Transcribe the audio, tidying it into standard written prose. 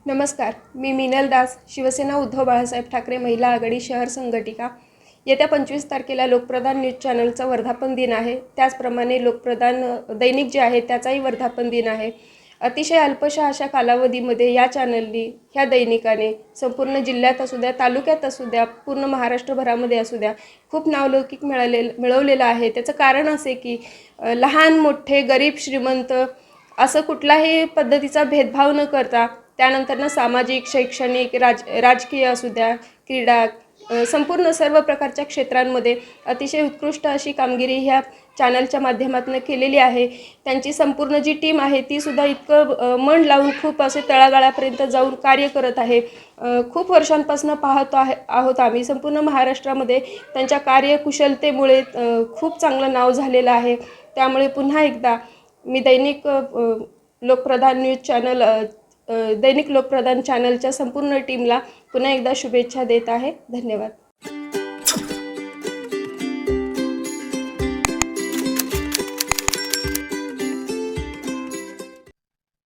नमस्कार, मी मीनल दास, शिवसेना उद्धव बाळासाहेब ठाकरे महिला आघाडी शहर संघटिका. येत्या 25 तारखेला लोकप्रधान न्यूज चॅनलचा वर्धापन दिन आहे. त्याचप्रमाणे लोकप्रधान दैनिक जे आहे त्याचाही वर्धापन दिन आहे. अतिशय अल्पशा अशा कालावधीमध्ये या चॅनलनी, ह्या दैनिकाने संपूर्ण जिल्ह्यात असू द्या, तालुक्यात असू द्या, पूर्ण महाराष्ट्रभरामध्ये असू द्या, खूप नावलौकिक मिळवलेलं आहे. त्याचं कारण असे की लहान मोठे, गरीब श्रीमंत असं कुठलाही पद्धतीचा भेदभाव न करता, त्यानंतर सामाजिक, शैक्षणिक, राजकीय असू द्या, क्रीडा, संपूर्ण सर्व प्रकारच्या क्षेत्रांमध्ये अतिशय उत्कृष्ट अशी कामगिरी ह्या चॅनलच्या माध्यमातून केलेली आहे. त्यांची संपूर्ण जी टीम आहे ती सुद्धा इतकं मन लावून खूप असे तळागाळापर्यंत जाऊन कार्य करत आहे. खूप वर्षांपासून पाहतो आहोत आम्ही. संपूर्ण महाराष्ट्रामध्ये त्यांच्या कार्यकुशलतेमुळे खूप चांगलं नाव झालेलं आहे. त्यामुळे पुन्हा एकदा मी लोकप्रधान न्यूज चॅनल दैनिक लोकप्रधान चॅनलच्या संपूर्ण टीमला पुन्हा एकदा शुभेच्छा देत आहे. धन्यवाद.